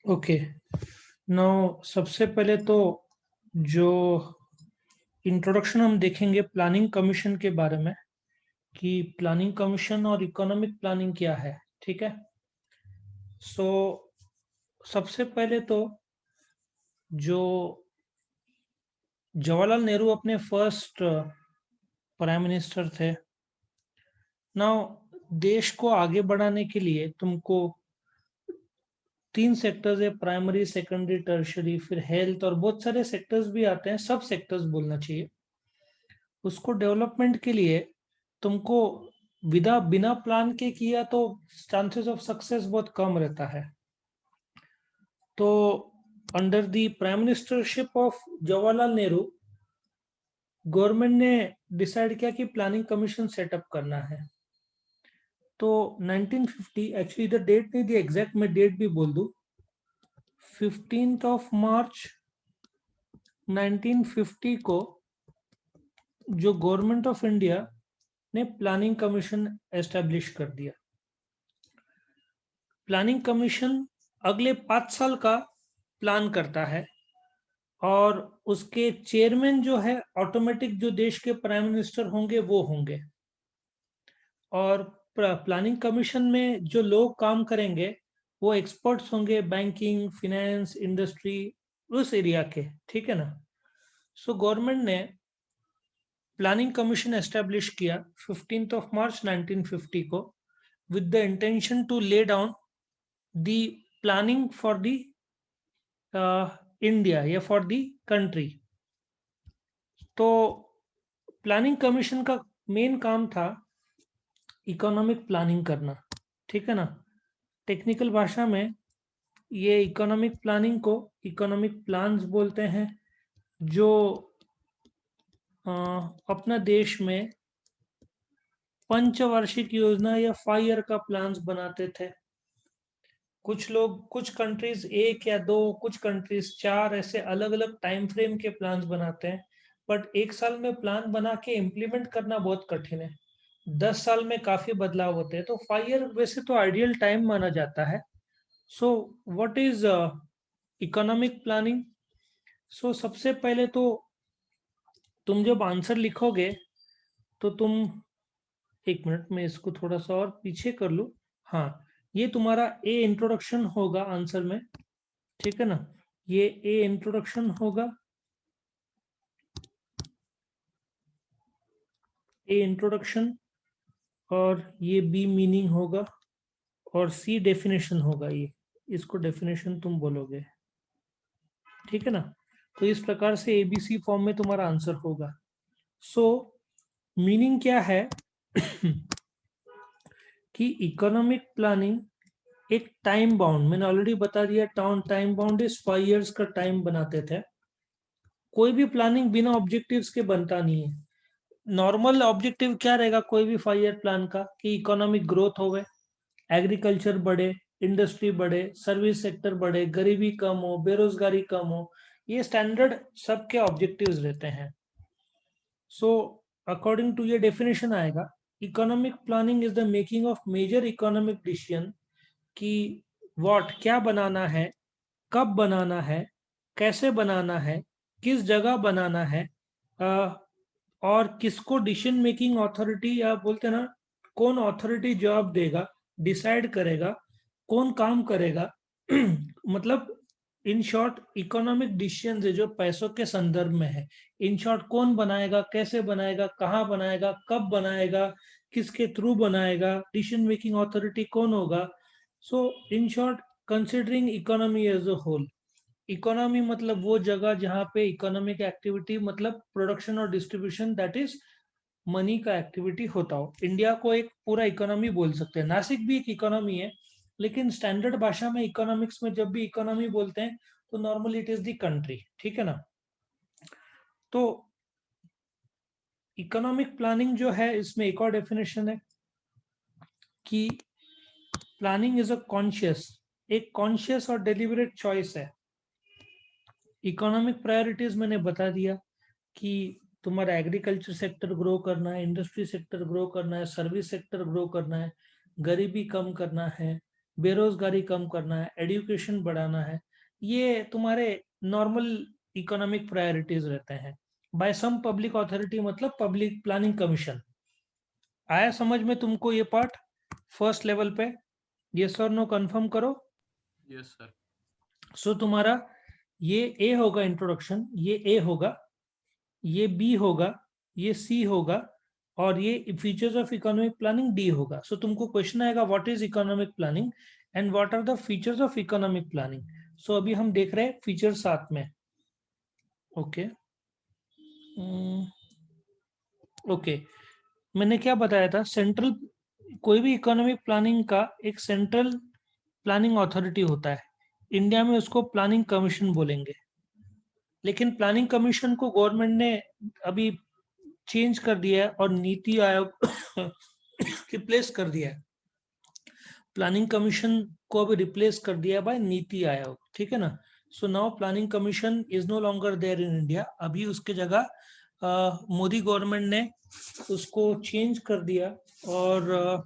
Okay. Now सबसे पहले तो जो इंट्रोडक्शन हम देखेंगे प्लानिंग कमीशन के बारे में, कि प्लानिंग कमीशन और इकोनॉमिक प्लानिंग क्या है। ठीक है। सो सबसे पहले तो जो जवाहरलाल नेहरू अपने फर्स्ट प्राइम मिनिस्टर थे। नाउ देश को आगे बढ़ाने के लिए तुमको तीन सेक्टर्स है, प्राइमरी सेकेंडरी टर्शरी, फिर हेल्थ और बहुत सारे सेक्टर्स भी आते हैं, सब सेक्टर्स बोलना चाहिए। उसको डेवलपमेंट के लिए तुमको विदा बिना प्लान के किया तो चांसेस ऑफ सक्सेस बहुत कम रहता है। तो under the prime ministership of Jawaharlal Nehru, government ने डिसाइड किया कि प्लानिंग कमीशन सेटअप करना है। तो 1950, एक्चुअली इधर डेट नहीं दी एग्जैक्ट, मैं डेट भी बोल दूं, 15 मार्च 1950 को जो गवर्नमेंट ऑफ इंडिया ने प्लानिंग कमीशन एस्टेब्लिश कर दिया। प्लानिंग कमीशन अगले 5 साल का प्लान करता है, और उसके चेयरमैन जो है ऑटोमेटिक जो देश के प्राइम मिनिस्टर होंगे वो होंगे। और प्लानिंग कमीशन में जो लोग काम करेंगे वो एक्सपर्ट्स होंगे, बैंकिंग, फिनेंस, इंडस्ट्री, उस एरिया के। ठीक है ना। सो गवर्नमेंट ने प्लानिंग कमीशन एस्टेब्लिश किया 15 मार्च 1950 को, with the intention to lay down the planning for the India या फॉर द कंट्री। तो प्लानिंग कमीशन का मेन काम था इकोनॉमिक प्लानिंग करना। ठीक है ना। टेक्निकल भाषा में ये इकोनॉमिक प्लानिंग को इकोनॉमिक प्लान्स बोलते हैं, जो अपना देश में पंचवार्षिक योजना या 5 ईयर का प्लान्स बनाते थे। कुछ लोग, कुछ कंट्रीज एक या दो, कुछ कंट्रीज चार, ऐसे अलग अलग टाइम फ्रेम के प्लान्स बनाते हैं। बट एक साल में प्लान बना के इम्प्लीमेंट करना बहुत कठिन है। 10 साल में काफी बदलाव होते हैं, तो 5 ईयर वैसे तो आइडियल टाइम माना जाता है। So what is economic planning? So सबसे पहले तो तुम जब आंसर लिखोगे तो तुम, एक मिनट में इसको थोड़ा सा और पीछे कर लूँ। हाँ, ये तुम्हारा ए इंट्रोडक्शन होगा आंसर में। ठीक है ना। ये ए इंट्रोडक्शन होगा, ए इंट्रोडक्शन, और ये बी मीनिंग होगा, और सी डेफिनेशन होगा। ये, इसको डेफिनेशन तुम बोलोगे। ठीक है ना। तो इस प्रकार से एबीसी फॉर्म में तुम्हारा आंसर होगा। सो मीनिंग क्या है कि इकोनॉमिक प्लानिंग एक टाइम बाउंड, मैंने ऑलरेडी बता दिया, टाइम बाउंड इज 5 ईयर्स का टाइम बनाते थे। कोई भी प्लानिंग बिना ऑब्जेक्टिव्स के बनता नहीं है। नॉर्मल ऑब्जेक्टिव क्या रहेगा कोई भी 5 ईयर प्लान का, कि इकोनॉमिक ग्रोथ होवे, एग्रीकल्चर बढ़े, इंडस्ट्री बढ़े, सर्विस सेक्टर बढ़े, गरीबी कम हो, बेरोजगारी कम हो। ये स्टैंडर्ड सबके ऑब्जेक्टिव्स रहते हैं। सो अकॉर्डिंग टू ये डेफिनेशन आएगा, economic planning is the making of major economic decision, कि व्हाट क्या बनाना है, कब बनाना है, कैसे बनाना है, किस जगह बनाना है, और किसको डिसीजन मेकिंग अथॉरिटी, या बोलते हैं ना, कौन अथॉरिटी जवाब देगा, डिसाइड करेगा, कौन काम करेगा मतलब इन शॉर्ट इकोनॉमिक डिसीजन है जो पैसों के संदर्भ में है। इन शॉर्ट कौन बनाएगा, कैसे बनाएगा, कहाँ बनाएगा, कब बनाएगा, किसके थ्रू बनाएगा, डिसीजन मेकिंग अथॉरिटी कौन होगा। So in short, considering economy as a whole. Economy मतलब वो जगह जहाँ पे इकोनॉमिक एक्टिविटी, मतलब प्रोडक्शन और डिस्ट्रीब्यूशन, दैट इज मनी का एक्टिविटी होता हो। इंडिया को एक पूरा इकोनॉमी बोल सकते हैं। नासिक भी एक इकोनॉमी है, लेकिन स्टैंडर्ड भाषा में इकोनॉमिक्स में जब भी इकोनॉमी बोलते हैं तो normally it is the country. ठीक है ना। तो इकोनॉमिक प्लानिंग जो है, इसमें एक और डेफिनेशन है कि प्लानिंग इज अ कॉन्शियस, एक कॉन्शियस और डेलिबरेट चॉइस है। इकोनॉमिक प्रायोरिटीज मैंने बता दिया कि तुम्हारा एग्रीकल्चर सेक्टर ग्रो करना है, इंडस्ट्री सेक्टर ग्रो करना है, सर्विस सेक्टर ग्रो करना है, गरीबी कम करना है, बेरोजगारी कम करना है, एजुकेशन बढ़ाना है, ये तुम्हारे नॉर्मल इकोनॉमिक प्रायोरिटीज रहते हैं। बाय सम पब्लिक अथॉरिटी मतलब पब्लिक प्लानिंग कमीशन। आया समझ में तुमको ये पार्ट फर्स्ट लेवल पे? यस और नो कंफर्म करो। Yes sir. सो तुम्हारा ये ए होगा इंट्रोडक्शन, ये ए होगा, ये बी होगा, ये सी होगा, और ये features of economic planning D होगा। सो तुमको क्वेश्चन आएगा what is economic planning and what are the features of economic planning. So अभी हम देख रहे हैं फीचर्स साथ में। ओके ओके, मैंने क्या बताया था, सेंट्रल, कोई भी इकोनॉमिक प्लानिंग का एक सेंट्रल प्लानिंग अथॉरिटी होता है। इंडिया में उसको प्लानिंग कमीशन बोलेंगे, लेकिन प्लानिंग कमीशन को गवर्नमेंट ने अभी चेंज कर दिया है और नीति आयोग रिप्लेस कर दिया है। प्लानिंग कमीशन को अभी रिप्लेस कर दिया बाय नीति आयोग, ठीक है ना। So now planning commission is no longer there in India. अभी उसके जगह मोदी गवर्नमेंट ने उसको चेंज कर दिया। और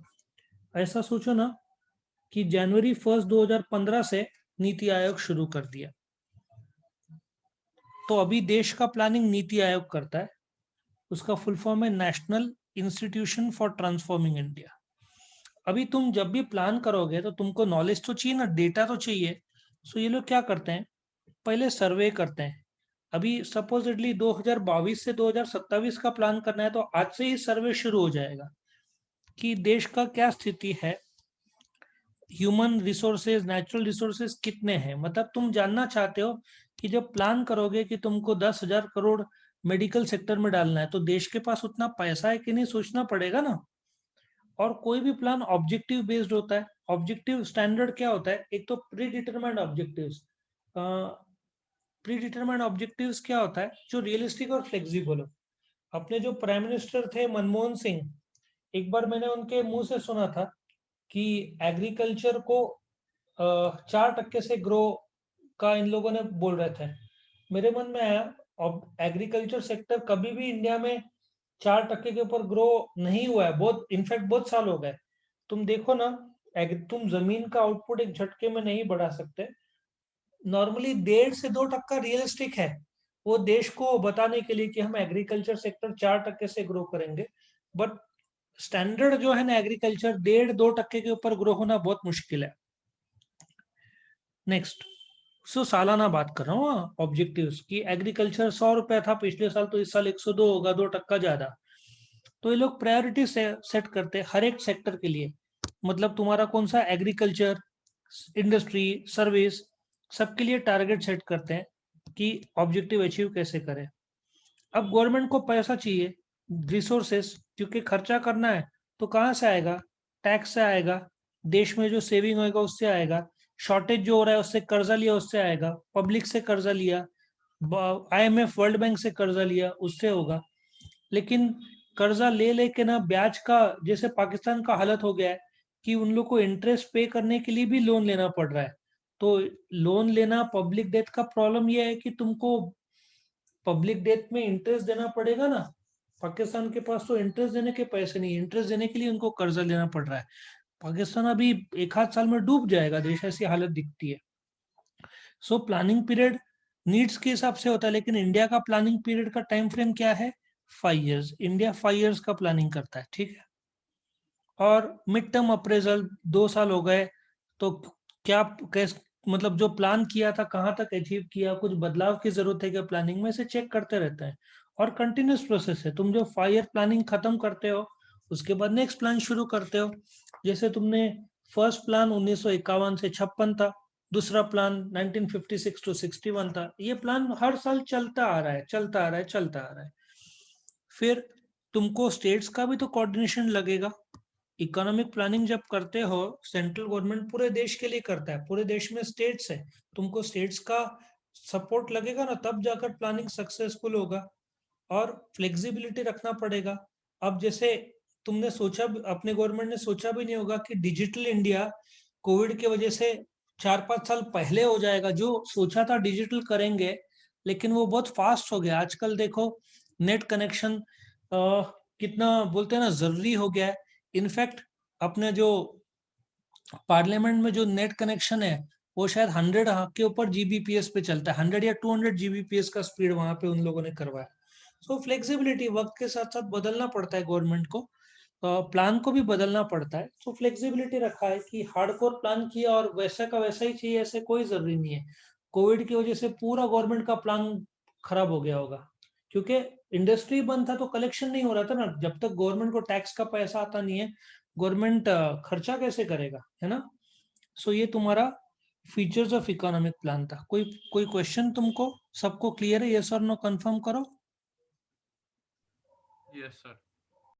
ऐसा सोचो ना कि जनवरी 1 2015 से नीति आयोग शुरू कर दिया। तो अभी देश का प्लानिंग नीति आयोग करता है। उसका फुल फॉर्म है national institution for transforming India. अभी तुम जब भी प्लान करोगे तो तुमको नॉलेज तो चाहिए ना, डेटा तो चाहिए। सो ये लोग क्या करते हैं, पहले सर्वे करते हैं। अभी सपोजिटली 2022 से 2027 का प्लान करना है तो आज से ही सर्वे शुरू हो जाएगा कि देश का क्या स्थिति है, ह्यूमन रिसोर्सेज, नेचुरल रिसोर्सेज कितने हैं। मतलब तुम जानना चाहते हो कि जब प्लान करोगे कि तुमको 10,000 करोड़ मेडिकल सेक्टर में डालना है तो देश के पास उतना पैसा है कि नहीं, सोचना पड़ेगा ना। और कोई भी प्लान ऑब्जेक्टिव बेस्ड होता है। ऑब्जेक्टिव स्टैंडर्ड क्या होता है, एक तो pre determined objectives. Pre determined objectives क्या होता है, जो रियलिस्टिक और फ्लेक्सिबल हो। अपने जो प्राइम मिनिस्टर थे मनमोहन सिंह, एक बार मैंने उनके मुंह से सुना था कि एग्रीकल्चर को 4% से ग्रो का इन लोगों ने बोल रहे थे। मेरे मन में आया, अब एग्रीकल्चर सेक्टर कभी भी इंडिया में 4% के ऊपर ग्रो नहीं हुआ है, बहुत इनफैक्ट बहुत साल हो गए। तुम देखो ना, तुम जमीन का आउटपुट एक झटके में नहीं बढ़ा सकते। नॉर्मली 1.5 से 2% रियलिस्टिक है, वो देश को बताने के लिए कि हम एग्रीकल्चर सेक्टर 4% से ग्रो करेंगे। बट स्टैंडर्ड जो है ना एग्रीकल्चर, 1.5-2% के ऊपर ग्रो होना बहुत मुश्किल है। नेक्स्ट, सालाना बात कर रहा हूँ ऑब्जेक्टिव्स की। एग्रीकल्चर 100 रुपए था पिछले साल, तो इस साल 102 होगा, 2% ज्यादा। तो ये लोग प्रायोरिटी सेट करते हैं हर एक सेक्टर के लिए। मतलब तुम्हारा कौन सा एग्रीकल्चर, इंडस्ट्री, सर्विस, सबके लिए टारगेट सेट करते हैं कि ऑब्जेक्टिव अचीव कैसे करें। अब गवर्नमेंट को पैसा चाहिए, रिसोर्सेस, क्योंकि खर्चा करना है तो कहाँ से आएगा, टैक्स से आएगा, देश में जो सेविंग होगा उससे आएगा, शॉर्टेज जो हो रहा है उससे कर्जा लिया उससे आएगा, पब्लिक से कर्जा लिया, IMF वर्ल्ड बैंक से कर्जा लिया उससे होगा। लेकिन कर्जा ले लेके ना ब्याज का, जैसे पाकिस्तान का हालत हो गया है कि उन लोग को इंटरेस्ट पे करने के लिए भी लोन लेना पड़ रहा है। तो लोन लेना, पब्लिक डेथ का प्रॉब्लम यह है कि तुमको पब्लिक डेथ में इंटरेस्ट देना पड़ेगा ना। पाकिस्तान के पास तो इंटरेस्ट देने के पैसे नहीं, इंटरेस्ट देने के लिए उनको कर्जा लेना पड़ रहा है। पाकिस्तान अभी एक आध साल में डूब जाएगा देश, ऐसी हालत दिखती है। सो प्लानिंग पीरियड नीड्स के हिसाब से होता है, लेकिन इंडिया का प्लानिंग पीरियड का टाइम फ्रेम क्या है, 5 इयर्स। इंडिया 5 इयर्स का प्लानिंग करता है, ठीक है। और मिड टर्म अप्रेजल 2 साल हो गए तो क्या, कैस मतलब जो प्लान किया था कहाँ तक अचीव किया, कुछ बदलाव की जरूरत है क्या प्लानिंग में, से चेक करते रहते हैं। और कंटिन्यूस प्रोसेस है, तुम जो 5 ईयर प्लानिंग खत्म करते हो उसके बाद नेक्स्ट प्लान शुरू करते हो। जैसे तुमने फर्स्ट प्लान 1951 से 56 था, दूसरा प्लान 1956 टू 61 था। ये प्लान हर साल चलता आ रहा है, चलता आ रहा है, चलता आ रहा है। फिर तुमको स्टेट्स का भी तो कोऑर्डिनेशन लगेगा। इकोनॉमिक प्लानिंग जब करते हो, सेंट्रल गवर्नमेंट पूरे देश के लिए करता है, पूरे देश में स्टेट्स है, तुमको स्टेट्स का सपोर्ट लगेगा ना, तब जाकर प्लानिंग सक्सेसफुल होगा। और फ्लेक्सिबिलिटी रखना पड़ेगा। अब जैसे तुमने सोचा, अपने गवर्नमेंट ने सोचा भी नहीं होगा कि डिजिटल इंडिया कोविड की वजह से 4-5 साल पहले हो जाएगा। जो सोचा था डिजिटल करेंगे, लेकिन वो बहुत फास्ट हो गया। आजकल देखो नेट कनेक्शन कितना बोलते हैं ना जरूरी हो गया है। इनफैक्ट अपने जो पार्लियामेंट में जो नेट कनेक्शन है वो शायद 100 के ऊपर जीबीपीएस पे चलता है, 100 या 200 जीबीपीएस का स्पीड वहां पे उन लोगों ने करवाया। सो फ्लेक्सिबिलिटी वक्त के साथ साथ बदलना पड़ता है गवर्नमेंट को, प्लान को भी बदलना पड़ता है। तो फ्लेक्सिबिलिटी रखा है कि हार्डकोर प्लान किया और वैसा का वैसा ही चाहिए, ऐसे कोई जरूरी नहीं है। कोविड की वजह से पूरा गवर्नमेंट का प्लान खराब हो गया होगा, क्योंकि इंडस्ट्री बंद था तो कलेक्शन नहीं हो रहा था ना। जब तक गवर्नमेंट को टैक्स का पैसा आता नहीं है, गवर्नमेंट खर्चा कैसे करेगा, है ना। सो ये तुम्हारा फीचर्स ऑफ इकोनॉमिक प्लान था। कोई क्वेश्चन तुमको, सबको क्लियर है, यस और नो कंफर्म करो। Yes sir.